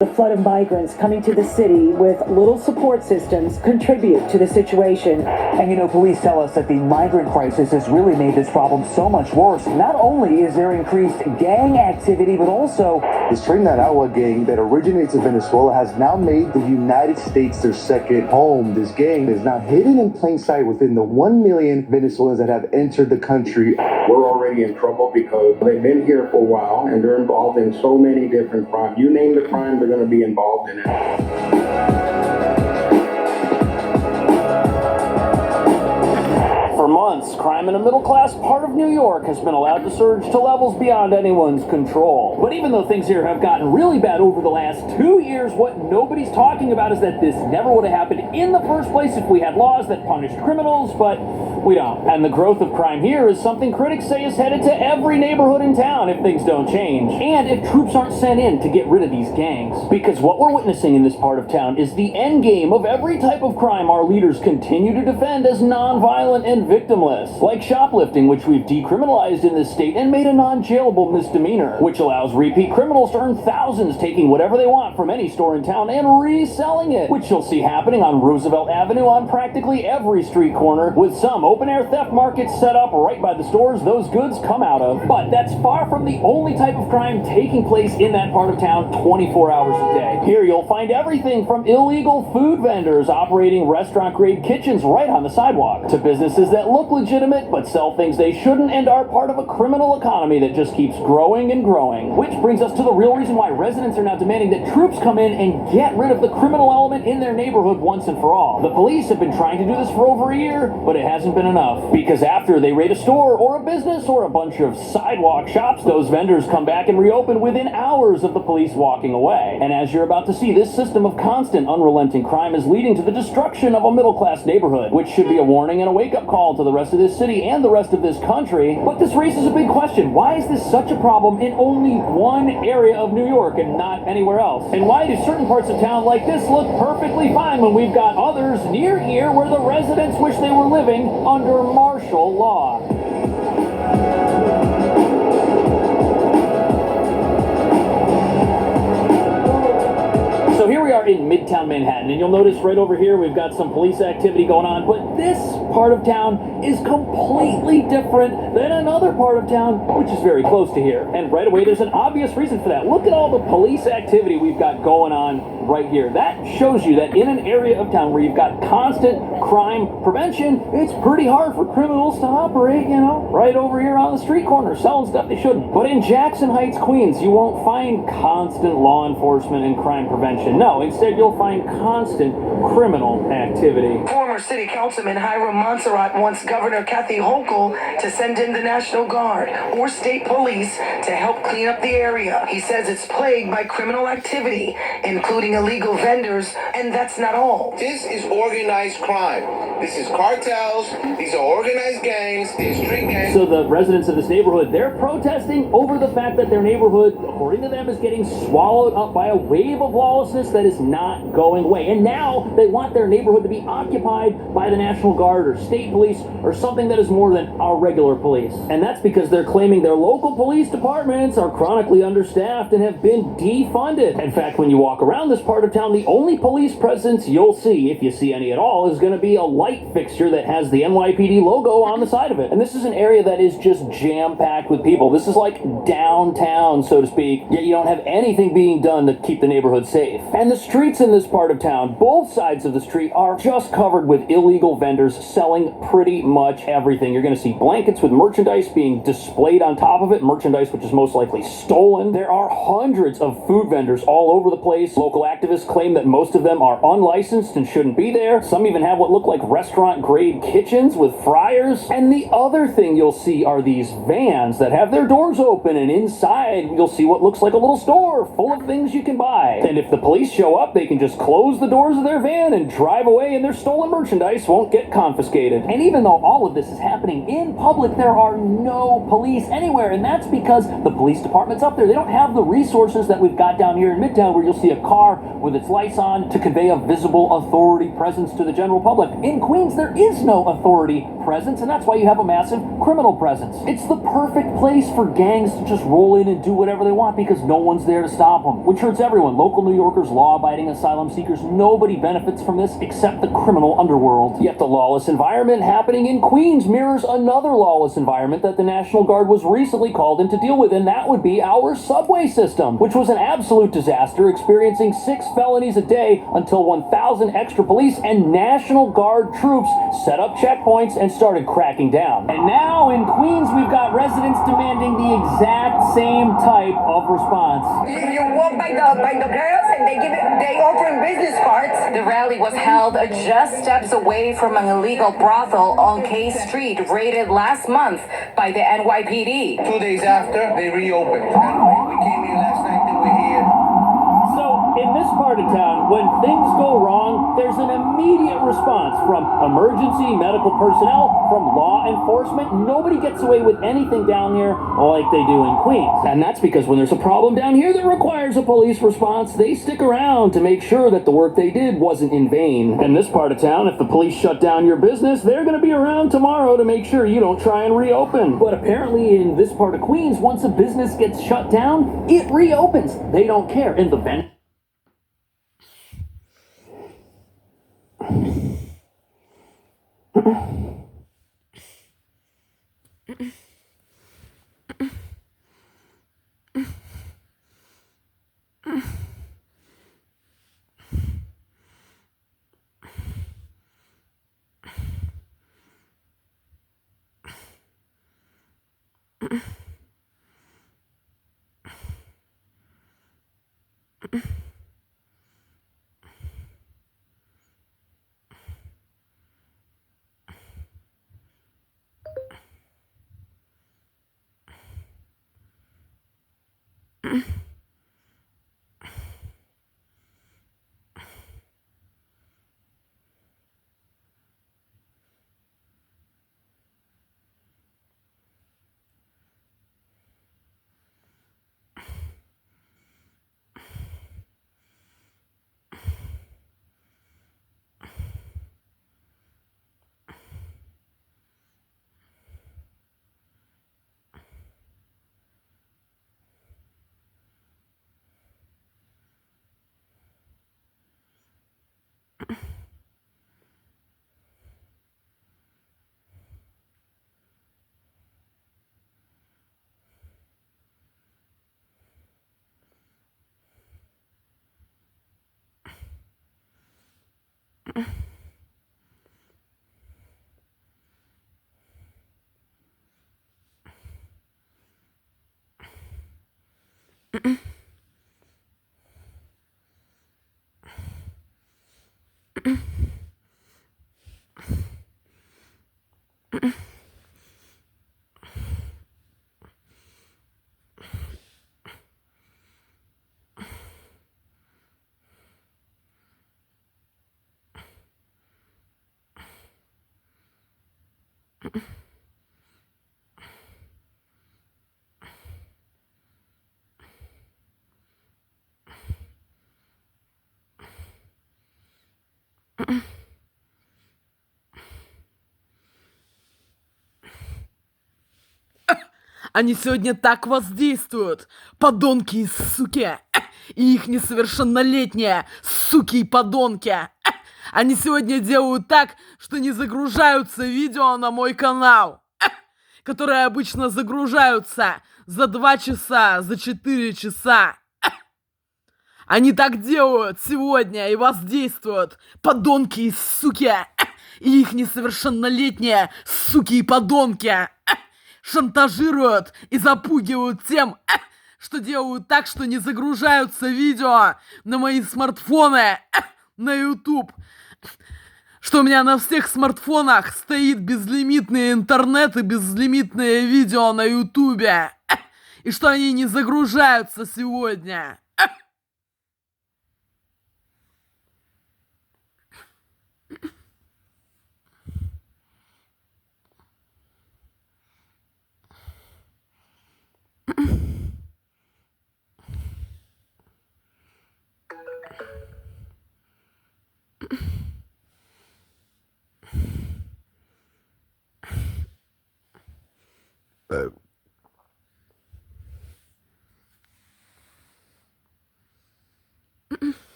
The flood of migrants coming to the city with little support systems contribute to the situation. And you know, police tell us that the migrant crisis has really made this problem so much worse. Not only is there increased gang activity, but also the Trinidad gang that originates in Venezuela has now made the United States their second home. This gang is now hidden in plain sight within the 1 million Venezuelans that have entered the country. We're already in trouble because they've been here for a while and they're involved in so many different crimes. You name the crime, they're going to be involved in it. For months, crime in a middle-class part of New York has been allowed to surge to levels beyond anyone's control. But even though things here have gotten really bad over the last 2 years, what nobody's talking about is that this never would have happened in the first place if we had laws that punished criminals, but we don't. And the growth of crime here is something critics say is headed to every neighborhood in town if things don't change. And if troops aren't sent in to get rid of these gangs. Because what we're witnessing in this part of town is the end game of every type of crime our leaders continue to defend as non-violent and victimless. Like shoplifting, which we've decriminalized in this state and made a non-jailable misdemeanor, which allows repeat criminals to earn thousands taking whatever they want from any store in town and reselling it, which you'll see happening on Roosevelt Avenue on practically every street corner, with some open-air theft markets set up right by the stores those goods come out of. But that's far from the only type of crime taking place in that part of town 24 hours a day. Here you'll find everything from illegal food vendors operating restaurant-grade kitchens right on the sidewalk, to businesses that look legitimate but sell things they shouldn't and are part of a criminal economy that just keeps growing and growing. Which brings us to the real reason why residents are now demanding that troops come in and get rid of the criminal element in their neighborhood once and for all. The police have been trying to do this for over a year, but it hasn't been enough. Because after they raid a store or a business or a bunch of sidewalk shops, those vendors come back and reopen within hours of the police walking away. And as you're about to see, this system of constant, unrelenting crime is leading to the destruction of a middle-class neighborhood, which should be a warning and a wake-up call to the rest of this city and the rest of this country. But this raises a big question. Why is this such a problem in only one area of New York and not anywhere else? And why do certain parts of town like this look perfectly fine when we've got others near here where the residents wish they were living under martial law? So here we are in Midtown Manhattan, and you'll notice right over here we've got some police activity going on, but this part of town is completely different than another part of town, which is very close to here. And right away there's an obvious reason for that. Look at all the police activity we've got going on right here. That shows you that in an area of town where you've got constant crime prevention, it's pretty hard for criminals to operate, you know, right over here on the street corner selling stuff they shouldn't. But in Jackson Heights, Queens, you won't find constant law enforcement and crime prevention. No, instead you'll find constant criminal activity. Former city councilman Hiram Montserrat wants Governor Kathy Hochul to send in the National Guard or state police to help clean up the area. He says it's plagued by criminal activity, including illegal vendors, and that's not all. This is organized crime. This is cartels. These are organized gangs. These street gangs. So the residents of this neighborhood, they're protesting over the fact that their neighborhood, according to them, is getting swallowed up by a wave of lawlessness that is not going away. And now they want their neighborhood to be occupied by the National Guard or state police or something that is more than our regular police. And that's because they're claiming their local police departments are chronically understaffed and have been defunded. In fact, when you walk around this part of town, the only police presence you'll see, if you see any at all, is going to be a light fixture that has the NYPD logo on the side of it. And this is an area that is just jam-packed with people. This is like downtown, so to speak, yet you don't have anything being done to keep the neighborhood safe. And the streets in this part of town, both sides of the street, are just covered with illegal vendors selling pretty much everything. You're going to see blankets with merchandise being displayed on top of it, merchandise which is most likely stolen. There are hundreds of food vendors all over the place. Local activists claim that most of them are unlicensed and shouldn't be there. Some even have what look like restaurant-grade kitchens with fryers. And the other thing you'll see are these vans that have their doors open, and inside you'll see what looks like a little store full of things you can buy. And if the police show up, up, they can just close the doors of their van and drive away, and their stolen merchandise won't get confiscated. And even though all of this is happening in public, there are no police anywhere, and that's because the police department's up there. They don't have the resources that we've got down here in Midtown, where you'll see a car with its lights on to convey a visible authority presence to the general public. In Queens, there is no authority presence, and that's why you have a massive criminal presence. It's the perfect place for gangs to just roll in and do whatever they want because no one's there to stop them, which hurts everyone. Local New Yorkers, law-abiding asylum seekers, nobody benefits from this except the criminal underworld. Yet the lawless environment happening in Queens mirrors another lawless environment that the National Guard was recently called in to deal with, and that would be our subway system, which was an absolute disaster, experiencing 6 felonies a day until 1,000 extra police and National Guard troops set up checkpoints and started cracking down. And now in Queens, we've got residents demanding the exact same type of response. You walk by the girls and they offer business cards. The rally was held just steps away from an illegal brothel on K Street, raided last month by the NYPD. 2 days after, they reopened. And we came here last night, they were here. So, in this part of town, when things go wrong, there's an immediate response from emergency medical personnel, from law enforcement. Nobody gets away with anything down here like they do in Queens. And that's because when there's a problem down here that requires a police response, they stick around to make sure that the work they did wasn't in vain. In this part of town, if the police shut down your business, they're going to be around tomorrow to make sure you don't try and reopen. But apparently in this part of Queens, once a business gets shut down, it reopens. They don't care. And the Они сегодня так воздействуют, подонки и суки, и их несовершеннолетние суки и подонки. Они сегодня делают так, что не загружаются видео на мой канал, которые обычно загружаются за 2 часа, за 4 часа. Они так делают сегодня и воздействуют, подонки и суки, и их несовершеннолетние суки и подонки. Шантажируют и запугивают тем, что делают так, что не загружаются видео на мои смартфоны, на YouTube, что у меня на всех смартфонах стоит безлимитный интернет и безлимитные видео на YouTube, и что они не загружаются сегодня.